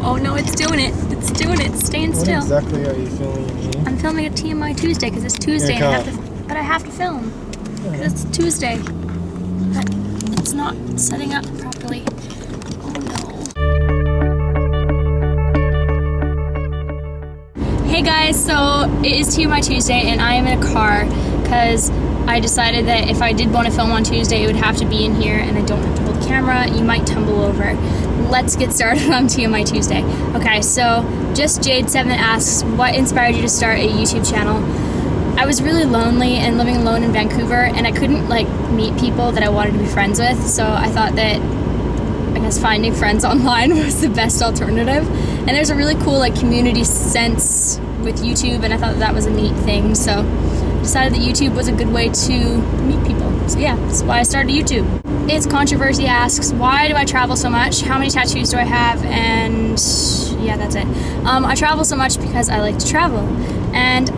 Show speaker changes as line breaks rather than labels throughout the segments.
Oh no, it's doing it. It's doing it. It's staying still.
What exactly are you filming?
I'm filming a TMI Tuesday because it's Tuesday and I have to film. Because it's Tuesday. But it's not setting up properly. Oh no. Hey guys, so it is TMI Tuesday and I am in a car because I decided that if I did want to film on Tuesday, it would have to be in here and I don't have to hold the camera. You might tumble over. Let's get started on TMI Tuesday. Okay, so Just Jade7 asks, what inspired you to start a YouTube channel? I was really lonely and living alone in Vancouver, and I couldn't like meet people that I wanted to be friends with, so I thought that I guess finding friends online was the best alternative. And there's a really cool like community sense with YouTube, and I thought that was a neat thing, so decided that YouTube was a good way to meet people. So yeah, that's why I started YouTube. It's Controversy asks, why do I travel so much? How many tattoos do I have? And yeah, that's it. I travel so much because I like to travel. And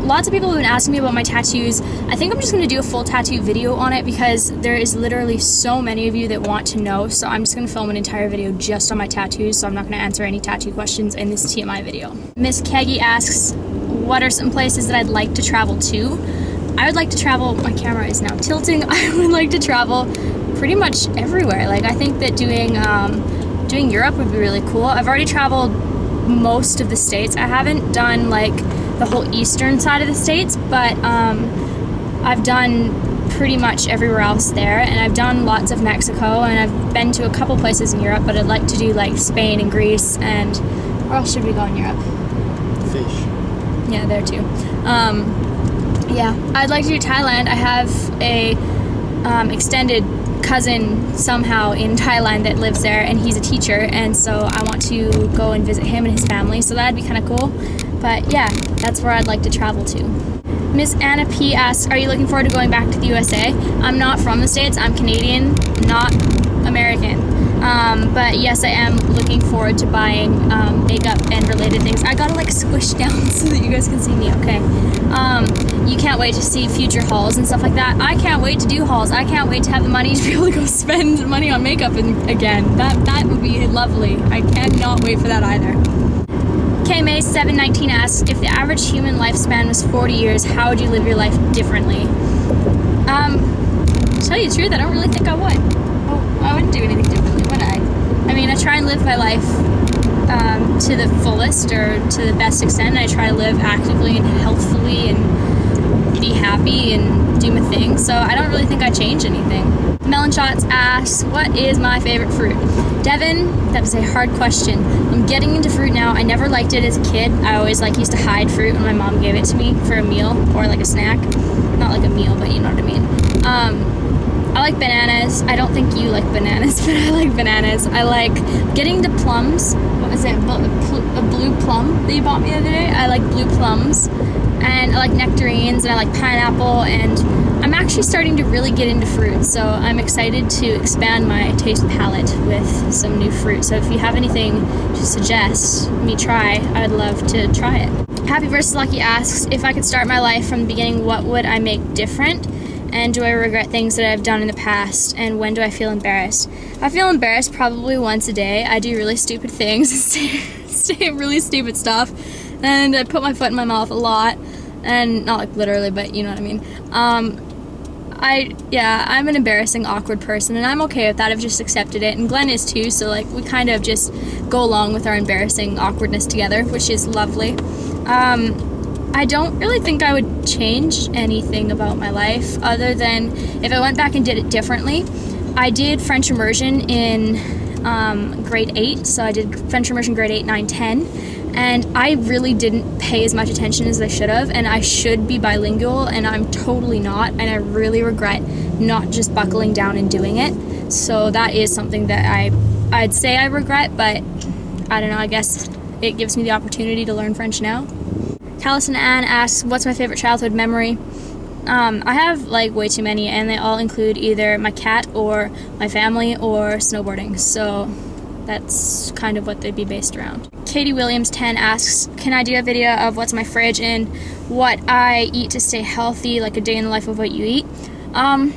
lots of people have been asking me about my tattoos. I think I'm just going to do a full tattoo video on it because there is literally so many of you that want to know. So I'm just going to film an entire video just on my tattoos. So I'm not going to answer any tattoo questions in this TMI video. Miss Keggy asks, what are some places that I'd like to travel to? I would like to travel, my camera is now tilting, I would like to travel pretty much everywhere. Like I think that doing Europe would be really cool. I've already traveled most of the states. I haven't done like the whole eastern side of the states, but I've done pretty much everywhere else there, and I've done lots of Mexico, and I've been to a couple places in Europe, but I'd like to do like Spain and Greece, and where else should we go in Europe?
Fish.
Yeah, there too. Yeah, I'd like to do Thailand. I have a extended cousin somehow in Thailand that lives there, and he's a teacher, and so I want to go and visit him and his family, so that'd be kind of cool. But yeah, that's where I'd like to travel to. Miss Anna P asks, are you looking forward to going back to the USA? I'm not from the States, I'm Canadian, not American. But yes, I am looking forward to buying makeup and related things. I gotta like squish down so that you guys can see me, okay? You can't wait to see future hauls and stuff like that. I can't wait to do hauls. I can't wait to have the money to be able to go spend money on makeup again. That would be lovely. I cannot wait for that either. KMay719 asks, if the average human lifespan was 40 years, how would you live your life differently? To tell you the truth, I don't really think I would. Oh, I wouldn't do anything differently, would I? I mean, I try and live my life to the fullest or to the best extent. I try to live actively and healthfully and be happy and do my thing, so I don't really think I'd change anything. Melon Shots asks, what is my favorite fruit? Devin, that is a hard question. I'm getting into fruit now. I never liked it as a kid. I always like used to hide fruit when my mom gave it to me for a meal or like a snack. Not like a meal, but you know what I mean. I like bananas. I don't think you like bananas, but I like bananas. I like getting into plums. What was it? A blue plum that you bought me the other day? I like blue plums. And I like nectarines, and I like pineapple, and I'm actually starting to really get into fruit, so I'm excited to expand my taste palette with some new fruit. So if you have anything to suggest me try, I'd love to try it. Happy vs. Lucky asks, if I could start my life from the beginning, what would I make different? And do I regret things that I've done in the past? And when do I feel embarrassed? I feel embarrassed probably once a day. I do really stupid things, say really stupid stuff, and I put my foot in my mouth a lot. And not like literally, but you know what I mean. I'm an embarrassing, awkward person, and I'm okay with that. I've just accepted it, and Glenn is too, so like we kind of just go along with our embarrassing awkwardness together, which is lovely. I don't really think I would change anything about my life other than if I went back and did it differently. I did French immersion in grade 8, so I did French immersion grade 8, 9, 10. And I really didn't pay as much attention as I should have, and I should be bilingual, and I'm totally not, and I really regret not just buckling down and doing it. So that is something that I'd say I regret, but I don't know, I guess it gives me the opportunity to learn French now. Callison Ann asks, what's my favorite childhood memory? I have like way too many, and they all include either my cat or my family or snowboarding, so that's kind of what they'd be based around. Katie Williams 10 asks, can I do a video of what's my fridge and what I eat to stay healthy, like a day in the life of what you eat? I'm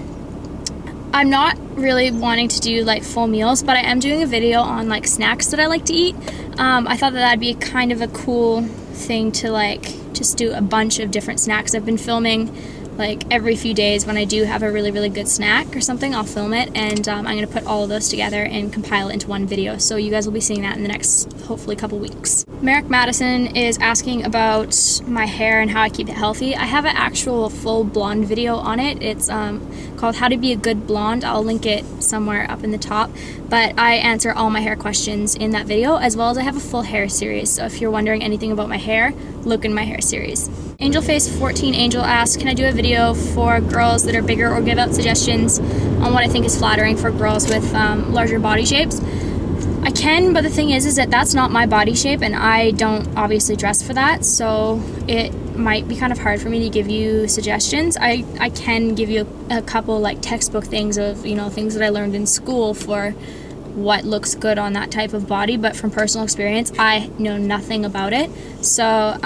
not really wanting to do like full meals, but I am doing a video on like snacks that I like to eat. I thought that that'd be kind of a cool thing to like just do a bunch of different snacks. I've been filming like every few days. When I do have a really, really good snack or something, I'll film it, and I'm going to put all of those together and compile it into one video. So you guys will be seeing that in the next, hopefully, couple weeks. Merrick Madison is asking about my hair and how I keep it healthy. I have an actual full blonde video on it. It's called How to Be a Good Blonde. I'll link it somewhere up in the top. But I answer all my hair questions in that video, as well as I have a full hair series. So if you're wondering anything about my hair, look in my hair series. AngelFace14 Angel asks, can I do a video for girls that are bigger or give out suggestions on what I think is flattering for girls with larger body shapes? I can, but the thing is that that's not my body shape, and I don't obviously dress for that, so it might be kind of hard for me to give you suggestions. I can give you a couple like textbook things of, you know, things that I learned in school for what looks good on that type of body, but from personal experience, I know nothing about it. So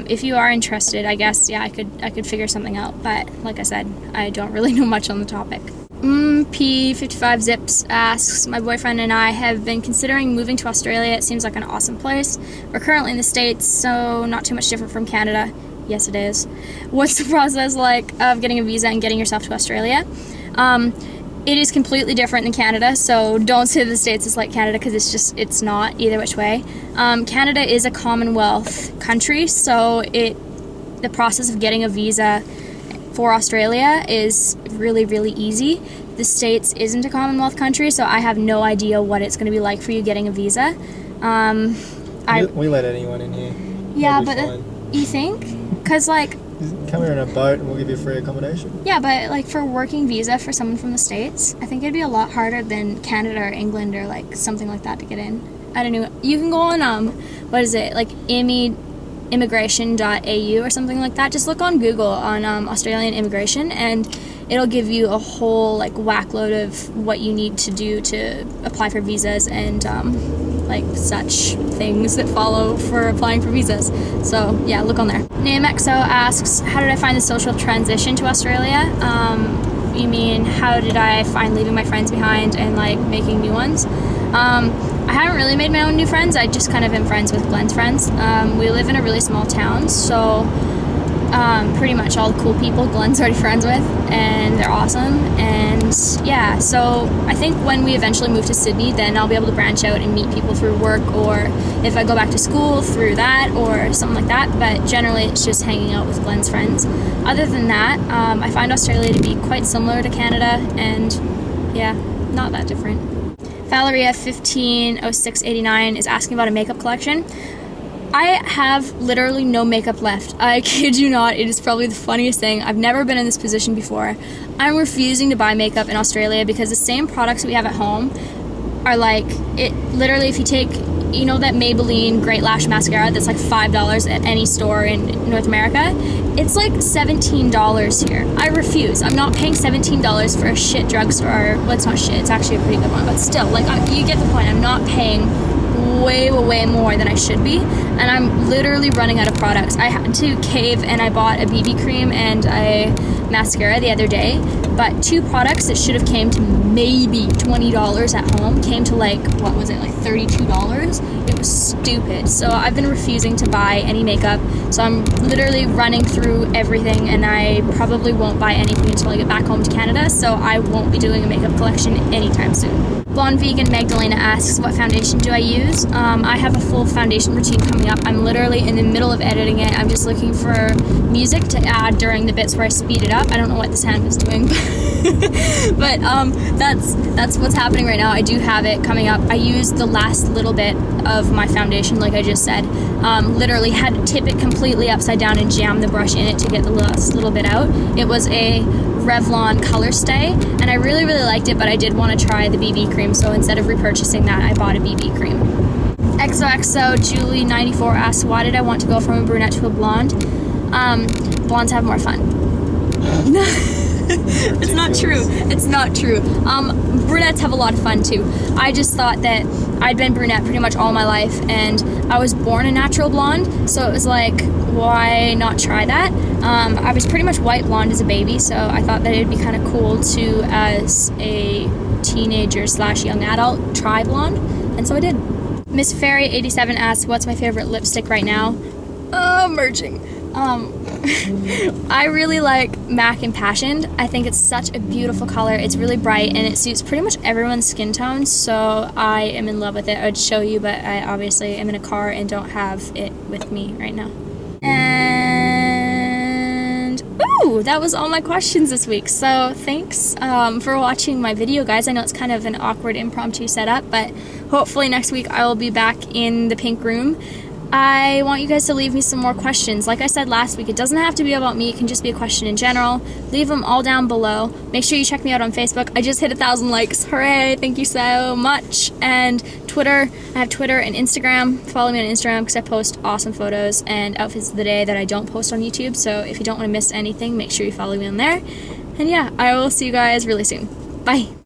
if you are interested, I guess, yeah, I could figure something out, but like I said, I don't really know much on the topic. P55 Zips asks, my boyfriend and I have been considering moving to Australia. It seems like an awesome place. We're currently in the States, so not too much different from Canada. Yes, it is. What's the process like of getting a visa and getting yourself to Australia? It is completely different than Canada, so don't say the States is like Canada, because it's not either which way. Canada is a Commonwealth country, so the process of getting a visa for Australia is really, really easy. The States isn't a Commonwealth country, so I have no idea what it's going to be like for you getting a visa.
We let anyone in here.
Yeah, but you think? Because like,
come here in a boat and we'll give you free accommodation.
Yeah, but like for working visa for someone from the States, I think it'd be a lot harder than Canada or England or like something like that to get in. I don't know. You can go on what is it, like immigration.au or something like that. Just look on Google on Australian immigration, and it'll give you a whole like whack load of what you need to do to apply for visas and like such things that follow for applying for visas. So yeah, look on there. NameXO asks, how did I find the social transition to Australia? You mean how did I find leaving my friends behind and like making new ones? I haven't really made my own new friends. I just kind of am friends with Glenn's friends. We live in a really small town, so pretty much all the cool people Glenn's already friends with, and they're awesome. And yeah, so I think when we eventually move to Sydney, then I'll be able to branch out and meet people through work, or if I go back to school, through that or something like that. But generally it's just hanging out with Glenn's friends. Other than that, I find Australia to be quite similar to Canada, and yeah, not that different. Valeria150689 is asking about a makeup collection. I have literally no makeup left. I kid you not, it is probably the funniest thing. I've never been in this position before. I'm refusing to buy makeup in Australia because the same products we have at home are like, it literally, if you take, you know, that Maybelline Great Lash Mascara that's like $5 at any store in North America, it's like $17 here. I refuse. I'm not paying $17 for a shit drugstore. Well, it's not shit, it's actually a pretty good one, but still, like, you get the point. I'm not paying way more than I should be, and I'm literally running out of products. I had to cave and I bought a BB cream and a mascara the other day, but two products that should have came to maybe $20 at home came to like, what was it, like $32? It was stupid. So I've been refusing to buy any makeup, so I'm literally running through everything, and I probably won't buy anything until I get back home to Canada, so I won't be doing a makeup collection anytime soon. Blonde Vegan Magdalena asks, what foundation do I use? I have a full foundation routine coming up. I'm literally in the middle of editing it. I'm just looking for music to add during the bits where I speed it up. I don't know what this hand is doing, but that's what's happening right now. I do have it coming up. I used the last little bit of my foundation, like I just said. Literally had to tip it completely upside down and jam the brush in it to get the last little bit out. It was a Revlon Color Stay, and I really liked it, but I did want to try the BB cream, so instead of repurchasing that, I bought a BB cream. XOXO Julie94 asks, why did I want to go from a brunette to a blonde? Blondes have more fun. It's not true. It's not true. Brunettes have a lot of fun too. I just thought that I'd been brunette pretty much all my life, and I was born a natural blonde, so it was like, why not try that? I was pretty much white blonde as a baby, so I thought that it'd be kind of cool to, as a teenager / young adult, try blonde, and so I did. Miss Fairy 87 asks, what's my favorite lipstick right now? Merging. I really like MAC Impassioned. I think it's such a beautiful color. It's really bright and it suits pretty much everyone's skin tone, so I am in love with it. I'd show you, but I obviously am in a car and don't have it with me right now. And ooh, that was all my questions this week. So thanks for watching my video, guys. I know it's kind of an awkward impromptu setup, but hopefully next week I will be back in the pink room. I want you guys to leave me some more questions. Like I said last week, it doesn't have to be about me. It can just be a question in general. Leave them all down below. Make sure you check me out on Facebook. I just hit 1,000 likes. Hooray! Thank you so much. And Twitter. I have Twitter and Instagram. Follow me on Instagram because I post awesome photos and outfits of the day that I don't post on YouTube. So if you don't want to miss anything, make sure you follow me on there. And yeah, I will see you guys really soon. Bye!